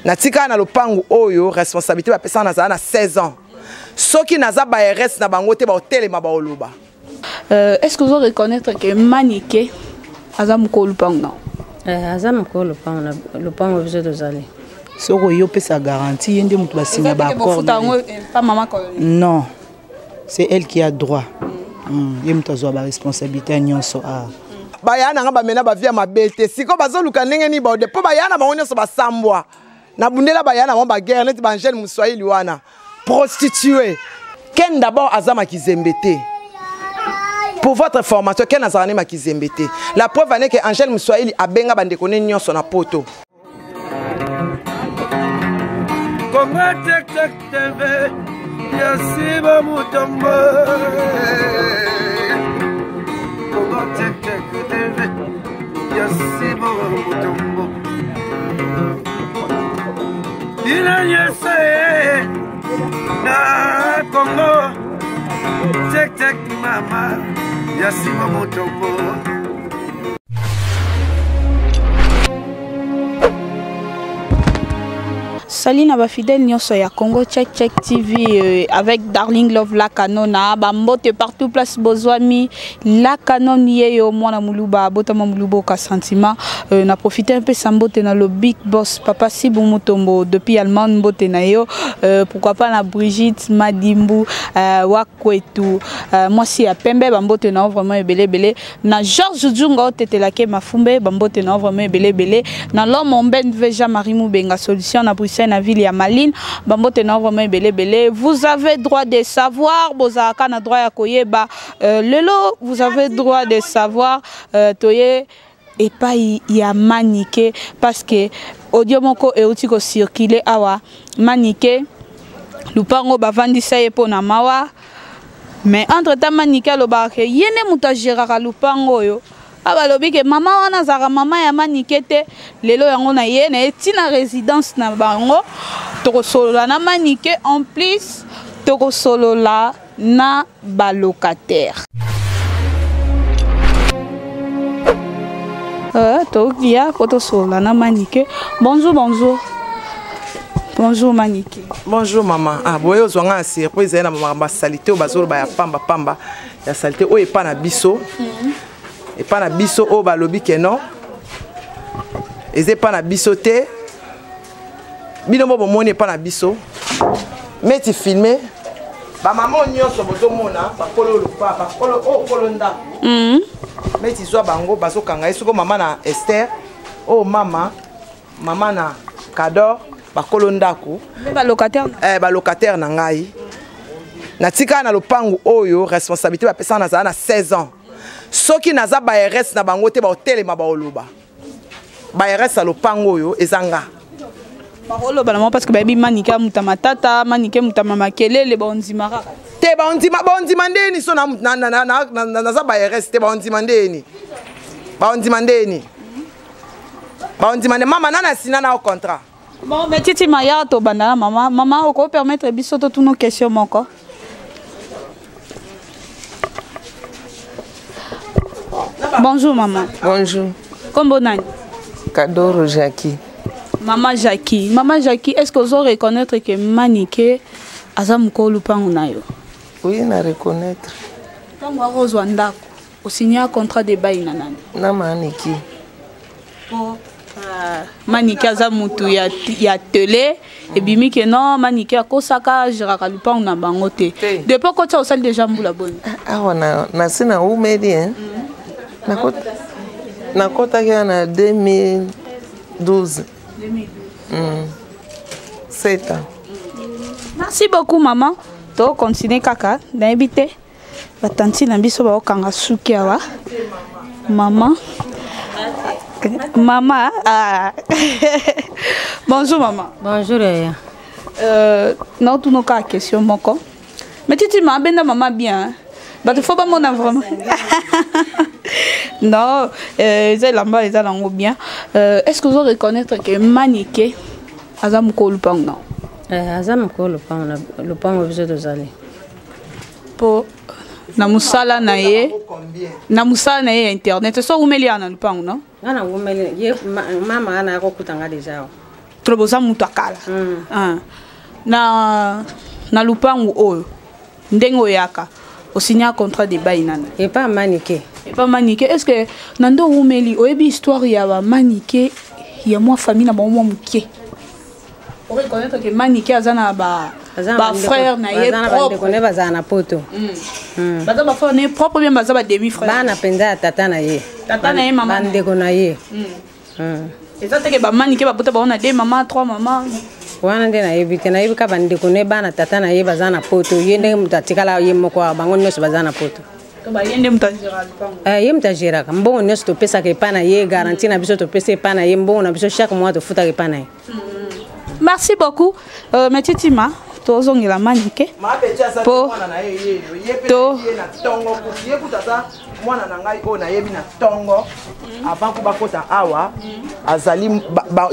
natika na lopangu oyo responsabilité ba pesa na za na 16 ans soki naza ba RS na bango te ba hotelema ba oloba. Est-ce que vous reconnaître que Maniké azam ko lopangu non? Azam ko lopangu biso tozali. Soko yo pesa garantie yende mutu basinya ba accord. Pas maman ko. Non. C'est elle qui a droit. Yemto zo ba responsabilité nyonso a. Bayana nga bamena ba via mabete siko bazoluka ndenge ni ba depo bayana bango nyonso basambwa na bundela bayana mo ba guerre net ba Angèle Moussouaïli wana prostituée. Ken d'abord azama kizembete. Pour votre information, ken azarane makizembete. La preuve est que Angèle Moussouaïli a benga bande koné nyonso na poto. Kongo tek tek TV Yasiba Mutombo. Kongo tek tek TV Yasiba Mutombo. Ina yese na Kongo tek tek mama Yasiba Mutombo. Salut na fidèle nyonso ya Congo Check Check TV avec Darling Love la canona bambote partout place bozwami la canon yeyo mwana muluba botama mulubo ka sentiment na profiter un peu sambote na le big boss papa Sibou Mutombo depuis Allemagne mbote na yo pourquoi pas na Brigitte Madimbu wakwetu moi si ya pembe bambote na vraiment ebele na Georges Djunga tetelake mafumbe bambote na vraiment ebele na l'homme Ben Veja Marimou benga solution na Bruxelles na ville ya Maline bambote na vraiment belé vous avez droit de savoir bozaka na droit ya koyeba lelo vous avez droit de savoir toye et pas ya Maniké parce que audio moko euti ko circuler awa Maniké lupango bavandisa ye pona mawa mais entre temps Maniké lo ba ke yene muta geraka lupango yo abalobi ke mama wana zaka mama ya Maniké te lelo yango na ye na etina résidence na bango tokosolola na Maniké en plus tokosolola na balocataire tokia kotosolola na Maniké. Bonjour Maniké. Bonjour maman. Ah boyo zwanga surprise na mama salité o bazolo ba ya pamba ya salité o epa na biso. Et pas na biso o balobi ke non. Et pas na biso te. Bino bo moni pas na biso. Mais tu filmer. Ba maman nyonso bozo mona ba kolo lupa ba kolo o kolonda. Mais tu zo bango bazo kanga esoko mama na Esther. Oh mama na Kador ba kolonda ko. Ba locataire. Ba locataire na ngai. Na tika na lopangu oyo responsabilité ba pesa na za na 16 ans. Soki naza ba RS na bango te ba hotelema ba oloba. Ba RS a lopango yo ezanga. Ba oloba na parce que ba bi Maniké mutamatata, Maniké mutamama kelele ba onzimara. Te ba onzima ndeni so naza ba RS te ba onzima ndeni. Ba onzima ndeni. Ba onzima mama nana sina na au contrat. Bon mais titi maya to banda maman oko permettre biso to toutes nos questions moko. Bonjour maman. Bonjour. Comment nani? Kadoro Jackie. Maman Jackie, est-ce que vous reconnaître que Maniké azam ko lupangu na yo? Oui, na reconnaître. Tango akozwa ndako, o signer un contrat de bail na nani? Na Maniké. Maniké azam mutu ya télé et bimi que non Maniké akosaka jiraka lupangu na bango te. Depuis ko tsa osali déjà mbula bonne. Ah wana na sina umedi hein. Nakota na 2012. 7 ans. Merci beaucoup maman. To continuer kaka na ebité. Batanti na biso ba okanga suki awa. Maman. Bonjour maman. Bonjour Aya. Non tout nos cas question moko. Mais tu m'as benda maman bien. Bah il faut pas mon vraiment. Non, c'est là-bas les allons bien. Est-ce que vous reconnaître que Maniké azam ko lupang non? Azam ko lupang biso tozali. Po na musala na ye internet so umeli ana lupang non? Ana umeli ye mama ana ko kutanga déjà. troboza mutu akala na lupangu oyo ndenge oyaka osinya contrat de bail nana et pas maniqué est-ce que nando umeli oyebi histoire ya ba maniqué ya moi famille na ba moi mukie on reconnaître que maniqué azana ba frère na ye propre baza na poto baza ba frère na propre bien baza ba demi frère bana penza tata na ye maman ndeko na ye ezate ke ba maniqué ba bota ba on a deux mamans trois mamans wana nde na yebi te na yebi ka bandeko ne bana tata na ye baza na poto ye ndenge mutu atikala ye moko bango nyonso baza na poto bayende mutajira lupango ye mutajiraka mbongo nyonso topesaka epa na ye garantie na biso topesa epa na ye mbongo na biso chaque mois tofutaka epa na ye. Merci beaucoup Metitima tozongela manike po to mwana na ngai oyo nayebi na tongo avant ko bakota awa azali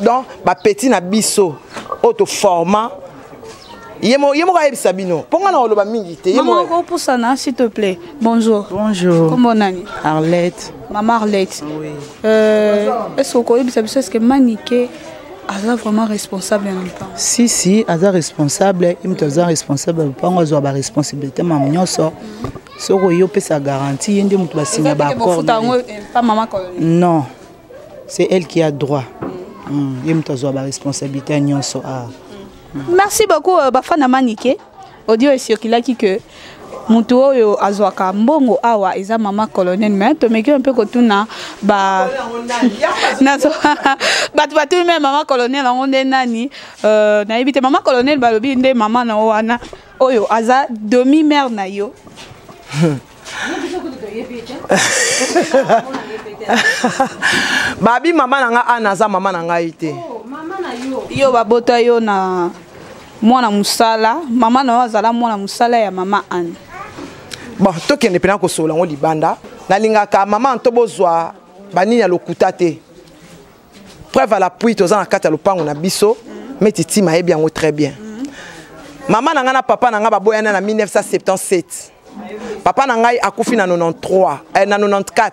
donc bapeti na biso oyo toforma ye moko ayebisa bino mpo nga na oloba mingi te maman kopusana s'il te plaît. Bonjour. Comment nani Arlette. Maman Arlette. Oui. Est-ce que koyebisa biso est-ce que manique aza vraiment responsable en même temps? Si aza responsable imtoza responsable pango zo ba responsabilité mam nyonso soko yo pesa garantie yende mutu basinya ba accord. Pas maman colonel. Non. C'est elle qui a droit. Yemtoza ba responsabilité nyonso a. Merci beaucoup bafana manike. Audio est circulaki que mutu oyo azwaka mbongo awa eza mama colonel mais to meki un peu kotuna ba nazo batu même mama colonel onde nani na ebite mama colonel balobi nde mama na wana oyo aza demi mère na yo babi mama na nga ana za mama na ngai te yo babota yo na mwana musala mama na yo azala mwana musala ya mama Anne. Bon, tokende pena ko sola ngo libanda nalingaka mama ntobozwa banini ya lokuta te preuve à l'appui toza na kata lopango na biso metiti mayebi yango très bien. Mama na nga na papa na nga baboyana na 1977 papa na ngai akufi na 93 na 94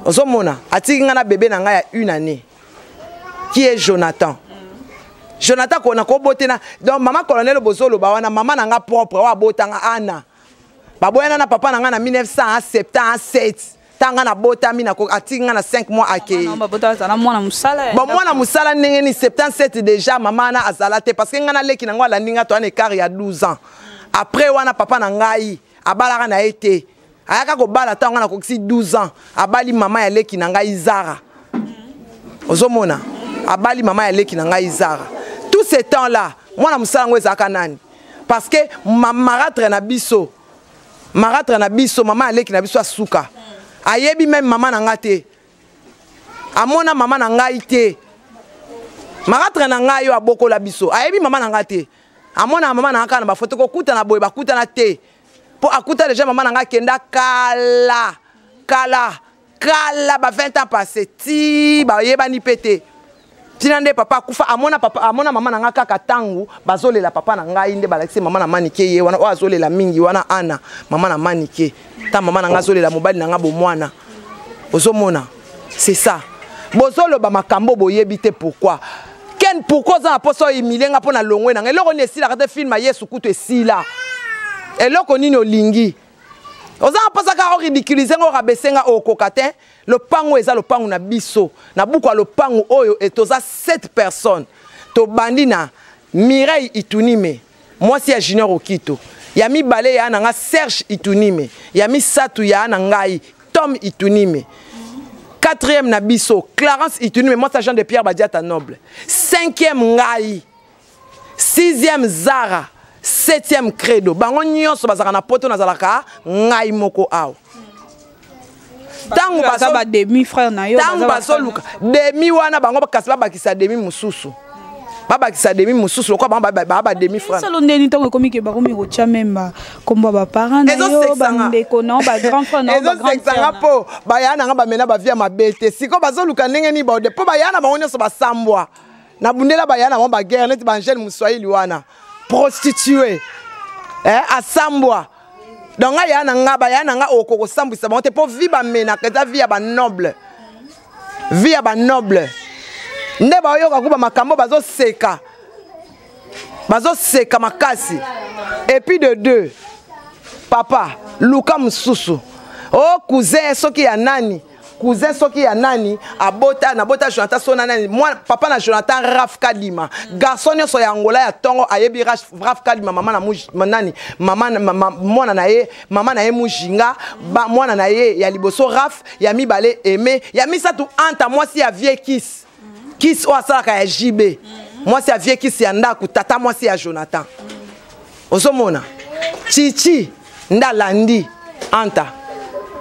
ozomona atiki nga na bébé na nga ya une année qui est Jonathan kona ko botena donc mama colonel bozolo ba wana mama na nga propre wa botanga ana baboyana na papa na nga na 1977 tanga na botami na ko atinga na 5 mois ake non babota za na mwana musala bon mwana musala ndenge ni 77 déjà mama na azalate parce que nga na leki na ngo la ndinga to ana écart ya 12 ans après wana papa na ngai abalaka na été ayaka ko bala tanga na ko 12 ans abali mama ya leki na ngai Zara ozomona abali mama ya leki na ngai Zara tout ce temps là mwana musala ngo ezaka nani parce que maratre na biso mama aleki na biso asuka ayebi même mama na ngate amona mama na ngai te maratre na ngai yo abokola biso ayebi mama na ngate amona mama na ngaka na ba photo ko kuta na boye bakuta na te po akuta déjà mama na ngaka kenda kala ba 20 ans passé ti ba yebani pété tinande papa kufa amona mama na nga kaka tangu bazolela papa na ngai nde balakisi mama na manike ye wana o azolela mingi wana ana mama na manike ta mama na nga azolela mobali na nga bomwana ozomona c'est ça bozolo ba makambo boyebi te pourquoi za na poso imilenga pona longwe na eloko ni esila kate film Yesu kutu esila eloko nini olingi ozanga posa ka ridiculiser ngo rabesenga okokate le pango eza le pango na biso na buko le pango oyo etoza 7 personnes to bandina Mireille Itunime moi si ya Junior Okito ya mibale ya nanga Serge Itunime ya misatu ya ngai Tom Itunime 4e na biso Clarence Itunime moi c'est Jean de Pierre Badiata Noble 5e ngai 6e Zara 7e credo bango nyonso bazaka na poto nazalaka ngai moko awa tango ba demi frère na yo bazoluka demi wana bango bakasi babakisa demi mususu lokwa ba demi frère solo ndeni tango komi ke bakomi rocha memba komba ba parents na yo ba ndeko na ba grand frère na ba grand frère po bayana nga bamena ba via mabete siko bazoluka ndenge ni ba de po bayana bango nyonso basambwa na bundela bayana bango ba guerre neti ba jeune muswahili wana prostituée asambwa donc yana nga okoko sambwisa bango te po vie ba mena keta vie ya ba noble nde bayoka kuba makambo bazoseka makasi. Et puis de deux, papa luka mususu oh cousin soki ya nani abota na bota Jonathan sona nani moi papa na Jonathan Raf Kalima garçon nyonso ya Angola ya tongo ayebi Raf Kalima mama na nani mwana na ye mama na ye mujinga mwana na ye ya liboso Raf ya mibale aimé ya misatu anta moi si ya vie kiss o asalaka ya JB moi si ya vie kiss ya ndaku tata moi si ya Jonathan ozomona Chichi ndalandi anta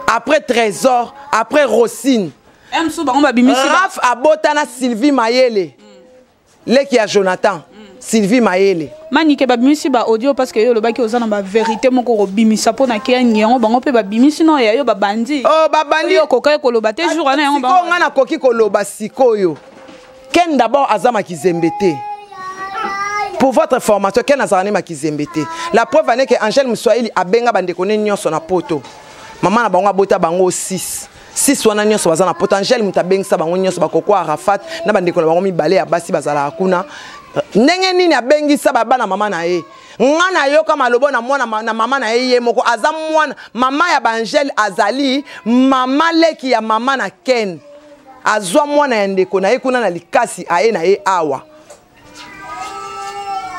après Trésor après Rosine Raf abotana Sylvie Mayele leki ya Jonathan Sylvie Mayele manike babimisi ba audio parce que yo lobaki ozana ba vérité moko robimisa pona ke nyango bango pe babimisi no ya yo babandi oh babandi yo kokai koloba te jour na yango bango ngana koki koloba sikoyo ken d'abord azama kizembete. Pour votre formation, quel nazarane makizembete. La preuve est que Angèle Moussouaili a benga bandekone nyonso na poto. Maman na bango bota bango 6 wana nyonso bazana poto. Angèle mutabengisa bango nyonso bakoko Arafat na bandekone bango mibale ya basi bazala akuna. Ndenge nini abengisa baba na mama na ye. Ngana yoka malobo na mwana na mama na ye moko aza mwana mama ya Angèle azali mama leki ya mama na Ken. Azwa mwana ya ndeko na ye kuna na likasi aye na ye awa.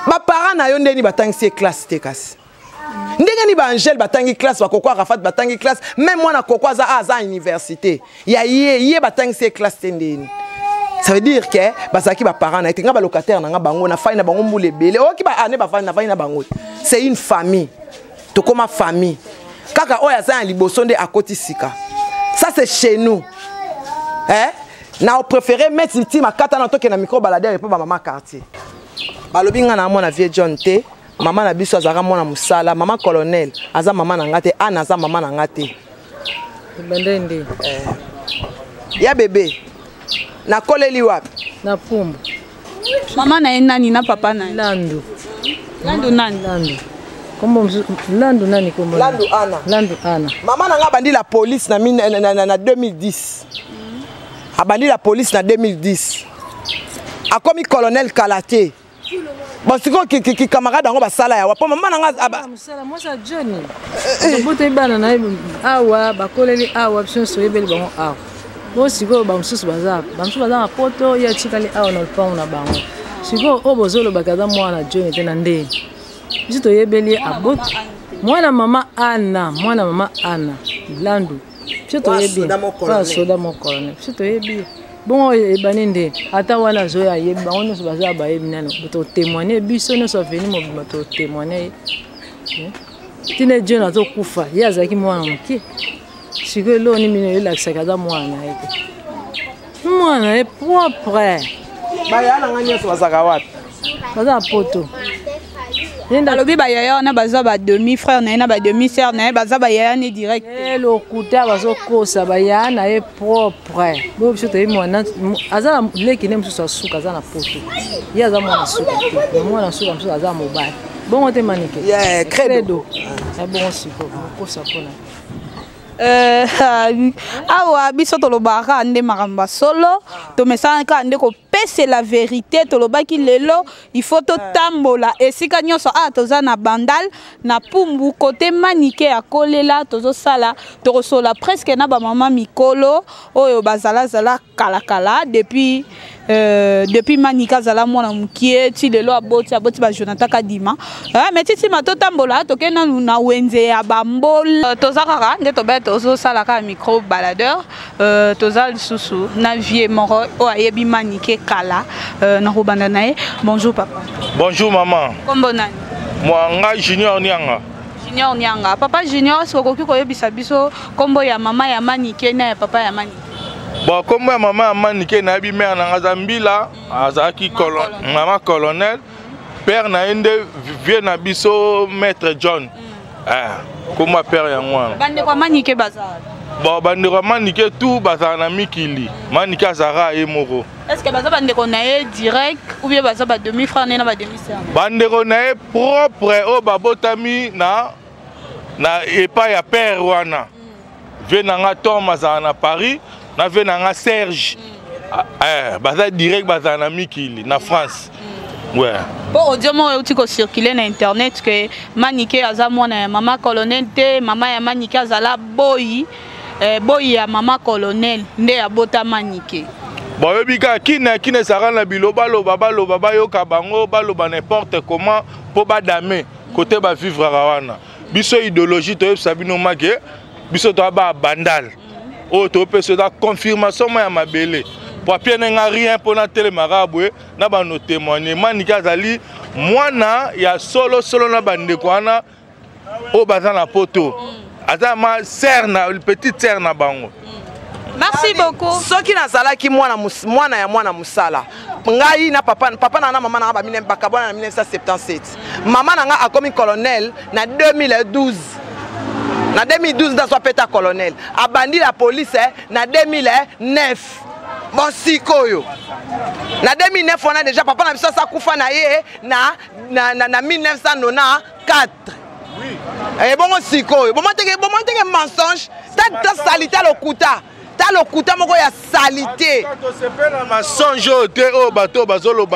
Ba parents na yo ndeni batangisi classe te kasi. Ndenge ni ba Angèle batangi classe bakoko Arafat batangi classe même moi na koko aza université. Ya ye batangisi classe te ndeni. Ça veut dire que basaki ba parents na etenga ba locataire na nga bango na faina bango mbule bele. O ki ba ane ba faina bango. C'est une famille. To comme famille. Kaka oya za liboso nde akoti sika. Ça c'est chez nous. Hein? Na préféré mettre ultime à kata na to ke na micro baladeur et pas ba maman quartier. Balobi nga na mona vie John te mama na biso azaka mona musala mama colonel aza mama na ngate ana aza mama na ngate bandende ya bébé na koleli wapi na pumbu mama na nani na papa na landu nani kombo landu nani kombo landu ana mama na nga bandi la police na 2010 abandi la police na 2010 akomi colonel Kalaté. Bon, c'est quoi qui camarade en bas sala ya wa maman nga musala moi ça Johnny bote bana na awa bakoleli awa biso soyebeli bango awa bo siko ba mususu baza na poto ya chikali awa na lupango na bango siko obozolo bakaza mwana Johnny te na ndeni biso toyebeli abot mwana mama Anna Landu biso toyebi pas soda mon colonel biso toyebi bon ebanende ata wana zoya yebi bango nyonso baza bayebi nano to témoigner biso nyonso veni mo to témoigner tine Dieu na to kufa ye azaki mwana moke siko lo ni mino yelakisaka za mwana ye propre baya na nyonso bazaka wapi baza poto Alobi ba yaya na baza ba demi frère na ba demi sœur na baza ba yaya ni direct le kuta bazo kosa ba yaya na ye propre bo biso to mwana azala leki ne msusu asuka azana poto ye aza mwana suka mwana suka msusu aza mobile bon te manike yeah credo bon siko kosa pona awa biso tolobaka nde makamba solo to mesaka nde ko pese la vérité tolobaki lelo il faut to tambola esika nyonso toza na bandal na pumbu côté manike ya kolela tozo sala to resola presque na ba mama mikolo oyo bazala kala depuis manika zala mwana mukie ti lelo aboti ba Jonathan Kadima mais titi mato tambola to kena na wenze ya bambol toza kaka nde to bet tozo sala ka micro baladeur toza lisusu na vie moro o ayebi manike kala na robanda nae. Bonjour papa. Bonjour maman. Kombo nani? Moi nga Junior Nyanga. Junior Nyanga. Papa Junior sokoki koyebisa biso kombo ya mama ya manike na ya papa ya manike. Bon, comme ma maman a maniqué na bi mère na Zambila, azaki maman colonel, père na ende vieux na biso maître John. Comme ma père ya ngwana. Bande kwa maniqué bazar. Bon, bande kwa maniqué tout bazar na mikili. Maniqué azara e moko. Est-ce que bazar bande ko na direct ou bien bazar ba demi frère na ba demi sœur? Bande ko na propre o babotami na epa ya père wana. Vieux na nga Thomas na Paris. Na venanga Serge baza direct baza na mikili na France. Ouais. Pour audio mo uti ko circuler na internet que Manike aza mwana mama colonel te mama ya Manike azala boyi boyi ya mama colonel nde ya bota Manike. Bon yebika kine sara na biloba loba bayoka bango baloba n'importe comment po badame côté ba vivre rawana. Biso idéologie to sabino make biso to ba bandal. O to peso da confirmation ya mabele. Papier n'a rien pour na télé maraboué na ba no témoigner Manike azali mwana ya solo na bande kwana o baza na poto azama serna petite sœur na bango. Merci beaucoup. Soki nazalaki mwana ya mwana musala ngai na papa na mama na ba bakabona na 1977 mama na nga akomi colonel na 2012 na 2012 dans son peta colonel abandi la police na 2009 bon sikoyo na 2009 on a déjà papa na biso sa kufa na ye na 1994 oui et bon sikoyo bon monteke mensonge ta salité lokuta ta lokuta moko ya salité to sepela mensonge te o bato bazolo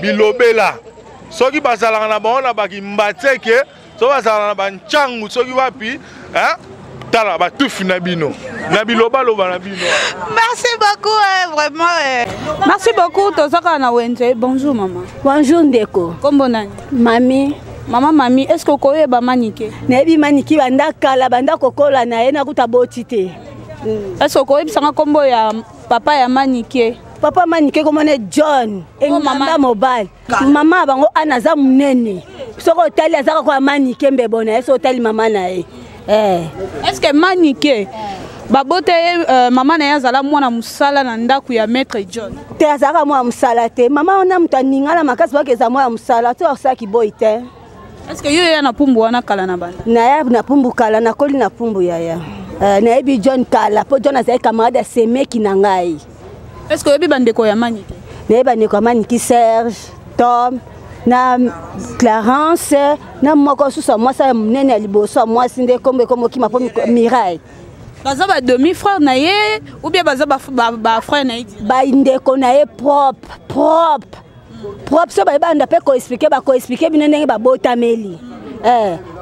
bilobela soki bazala na bango na baki mbateke so bazala na banchangu soki wapi hein tala ba tout na bino na biloba loba na bino. Merci beaucoup vraiment. Merci beaucoup tozaka na wenze. Bonjour maman. Bonjour ndeko. Kombo nani? Mami. Maman mami, est-ce que koye ba Manike? Nebi Manike banda kala banda kokola na ye na kuta botite. Est-ce que koye bisanga kombo ya papa ya Manike? Papa Manike komone John. Engamba mobile. Mama bango anaza munene. Soko tali azaka kwa Manike mbebona, eso tali mama na ye. Est-ce que Manike babote mama na yazala mwana musala na ndaku ya maître John? Te azaka mwana musala te. Mama ona mutaningala makasi bakeza mwana musala to osaki boy te. Est-ce que yo na pumbu wana kala na banda? Na ya na pumbu kala na koli na pumbu ya. Na ebi John kala po John azali camarade semeki na ngai. Est-ce que ebi bandeko ya Manike? Na ebi bandeko ya Manike Serge, Tom na Clarence na moko susa mwasa munene ya liboso mwasi nde kombo ki mapo Mirai. Baza ba demi frère na ye ou bien baza ba frère na ye? Ba ndeko na ye propre so ba banda pe ko expliquer binene ba botameli.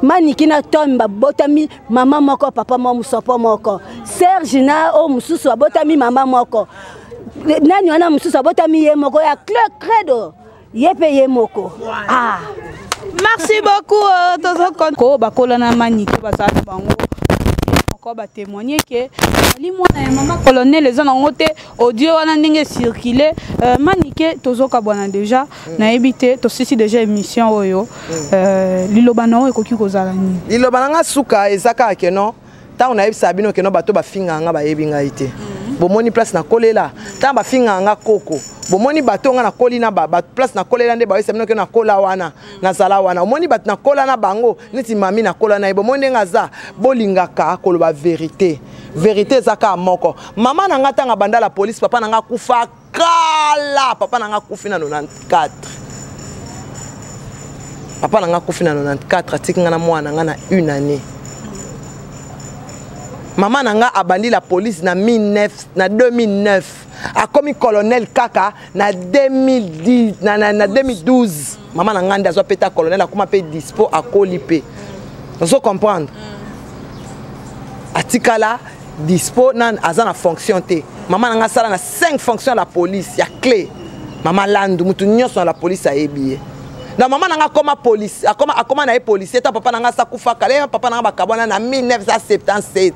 Manike na Tom ba botami mama moko papa mo musopo moko. Serge na o mususu ba botami mama moko. Nani wana mususu ba botami ye moko ya credo. Yepe ye moko. Ah. Merci beaucoup ko bakola na Manike bazala bango. Ko ba témoigner que li mwana ya mama colonel les en ngote audio wana ndenge circuler Manike tozoka bwana déjà na ebité to sisi déjà émission oyo liloba na ekoki kozala ni liloba nga suka ezaka keno ta on a yebisa bino keno bato ba finga nga ba yebinga ite bomoni place na kolela ta ba finga nga koko bomoni bato nga na kolina ba place na kolela nde ba yebisa bino keno na kola wana na zala wana omoni bato na kola na bango neti mami na kola na bomoni nga za bolingaka koloba vérité zaka moko mama na nga tanga banda la police papa na nga kufa kala papa na nga kufi na 94 papa na nga kufi na 94 atiki nga na mwana nga na une année. Maman nanga abandi la police na 2009 a commis colonel kaka na 2010 na 2012 maman nanga ndazo peta colonel a kuma pe dispo a kolipe. Vous comprendre? Atikala dispo nan azana fonction te. Maman nanga sala na 5 fonctions la police ya clé. Maman landu mutu nyonso na la police a ebiye. Na maman nanga koma police akoma na policier ta papa nanga sakufa kale papa nanga bakabona na 1977.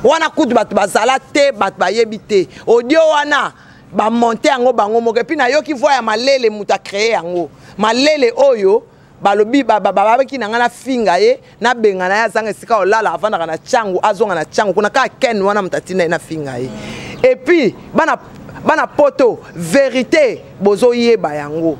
Wana kutu batu bazala te batu bayebite audio wana ba monter yango bango moko puis na yo ki voya malele muta créer yango malele oyo balobi babaki nanga na finga ye na benga na ya zanga sika olala avanda na changu azonga na changu kuna ka ken wana mutatina na finga ye et puis bana poto vérité bozo yeba yango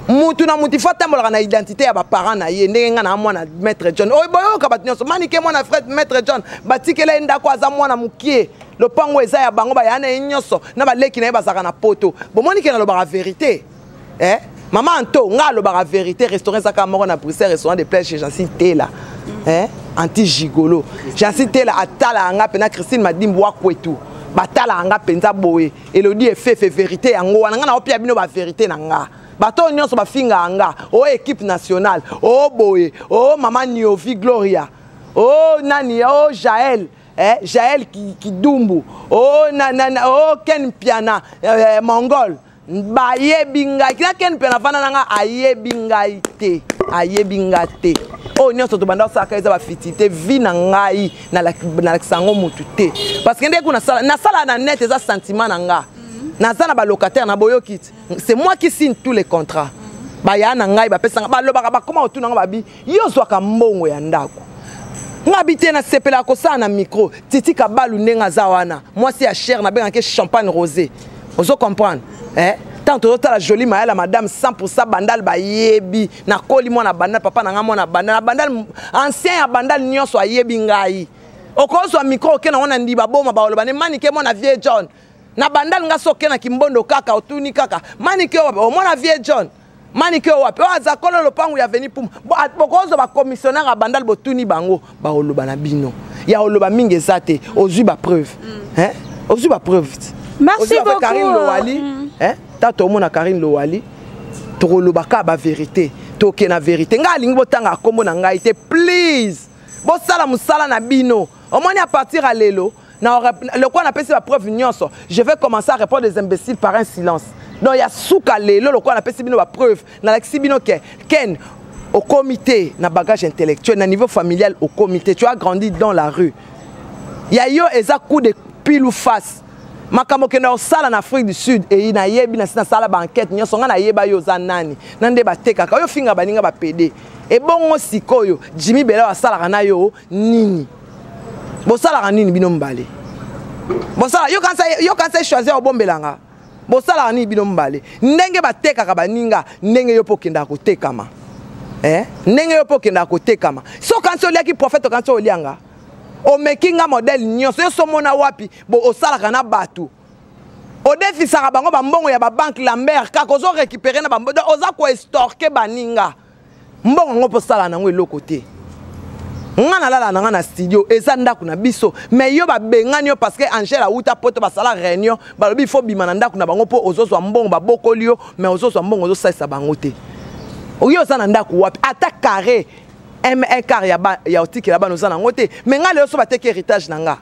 mutu na mutu fata molaka na identité ya ba parents na ye ndenge nga na mwana maître John oy boyo ka batinyo so Manike mwana frère maître John batikela ndako aza mwana mukie le pango eza ya bango ba yana nyonso na baleki na ye bazaka na poto bomoni ke na lo ba vérité maman anto nga lo ba vérité restaurant zaka moko na Bruxelles restaurant de plage chez Jansi Tela anti gigolo Jansi Tela atala nga pena Christine Madimbo wa kwetu batala nga penza boye elodi fait vérité yango wana nga na opia bino ba vérité na nga bato nyonso ba finga nga o équipe nationale o boye o mama Niovi Gloria o nani o Jaël Jaël qui dumbu o o Ken Piana Mongol bayebi ngai kina Ken Piana fana nga ayebi ngai te o nyonso to banda saka eza ba fitité vi na ngai na sango mutu te parce que ndeko na sala na net eza sentiment na nga naza na ba locataire na boyoki c'est moi qui signe tous les contrats ba ya na ngai ba pesa ba lobaka ba koma otuna nga babi yo zwaka mbongo ya ndako ngabite na sepela ko sa na micro titi ka balu ndenga za wana moi c'est à cher na benga ke champagne rosé ozo comprendre tant que la jolie maëlle madame 100% bandal ba yebi na koli mona bandal papa na nga mona bandal ancien ya bandal nyonso ayebi ngai okozo micro ke na wana ndiba boma ba oloba ne manike mona vie John na bandal nga soke na kimbondo kaka otuni kaka manike o mona vie John manike wapi o azakolo lopangu ya veni pum bokozo ba commissionnaire a bandal botuni bango ba oloba na bino ya oloba mingi ezate ozui ba preuve ozui ba preuve. Merci beaucoup Karine Lowali tato mona Karine Lowali tolobaka ba vérité toke na vérité nga lingi botanga kombo na ngai te please bo sala musala na bino au moins à partir à lelo le quoi on appelle la preuve nyonso je vais commencer à répondre des imbéciles par un silence donc il y a souka lelo le quoi on appelle bino ba preuve na la bino ken au comité na bagage intellectuel na niveau familial au comité tu as grandi dans la rue il y a yo eza coup de pile ou face makambo kenda osala na Afrique du Sud et na yebi na sala ba enquête nyonso nga na yeba yo za nani nande ba tekaka yo finga baninga ba PD e bongo sikoyo Jimmy Bela wasala kana yo nini bosala kana nini bino mbale bosala yo kansa choisir obombelanga bosala kana nini bino mbale ndenge ba tekaka baninga ndenge yo pokenda ko tekama ndenge yo pokenda ko tekama so kanso liaki prophète kanso olianga o mekinga modèle nyonso yo somona wapi bo osala kana batu o defisaka bango ba mbongo ya ba banque Lambert kaka ozo récupérer na ba mbongo oza ko estorker baninga mbongo ngo posala nango eloko te nga na lala na studio eza ndako na biso mais yo ba bengani yo parce que Angela uta poto ba sala réunion ba lobi faut bima na ndako na bango po ozo mbongo ba bokoli yo mais ozo mbongo ozo salisa bango te oyo za na ndako wapi ata carré un quart ya otiki là-bas nous en ngote mais nga le so bateke héritage nanga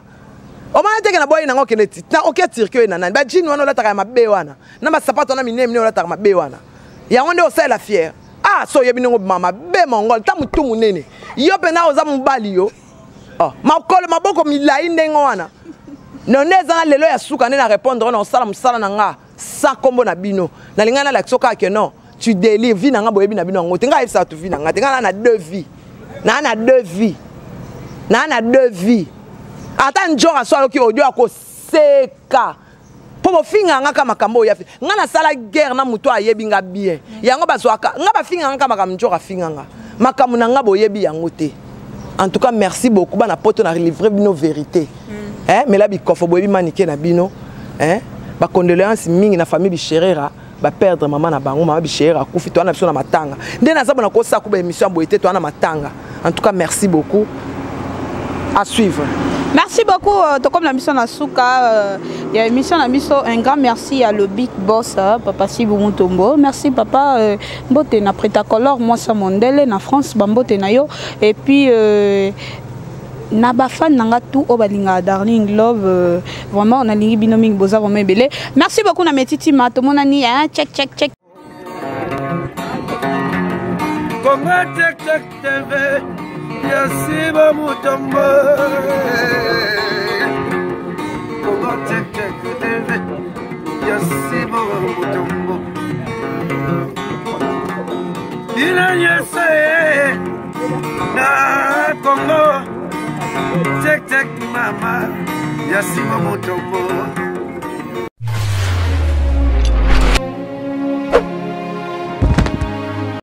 o mana teke na boy nango kene ti na oke circuit na ba jini wana la taka mabe wana na ba sapato na minene la taka mabe wana ya ngonde o sala fier ah so yebi ngo mama be mongol ta mutu munene yo pena oza mubali yo makolo maboko milai ndengo wana noneza lelo ya suka na répondre na osala musala nanga sa kombo na bino na lingana la soka ke non tu délires vie nanga boyebi na bino ngote nga ifsa tu vie nanga tenga na deux vies na deux vies na deux vies ata njora so ki audio ako seka po finga nga kama kambo ya nga na sala guerre na muto ayebi nga bien yango bazwaka nga ba finga nga kama kamjora finga nga makamu na nga boyebi yango te en tout cas merci beaucoup bana poto na livrer bino vérité mais là bikofo boyebi manike na bino ba condoléances mingi na famille Bicherera ba perdre maman na bango mama Bicherera kufi to na biso na matanga nde na zabona ko sa ku ba émission boyete to na matanga. En tout cas, merci beaucoup. À suivre. Merci beaucoup. Comme la mission Nasuka, il y a une mission à mission. Un grand merci à le big boss, Papa Sibou Mutombo. Merci, Papa. Mbote na Pretacolor, moi, ça mondele, na France, Bambote na yo. Et puis, Nabafan nanga tout au balinga Darling Love. Vraiment, on a lingi binoming boza vraiment belé. Merci beaucoup, na metiti mato monani. Check. Konga tek TV Yasiba Mutombo Konga tek TV Yasiba Mutombo Ina yese Na Kongo tek mama Yasiba Mutombo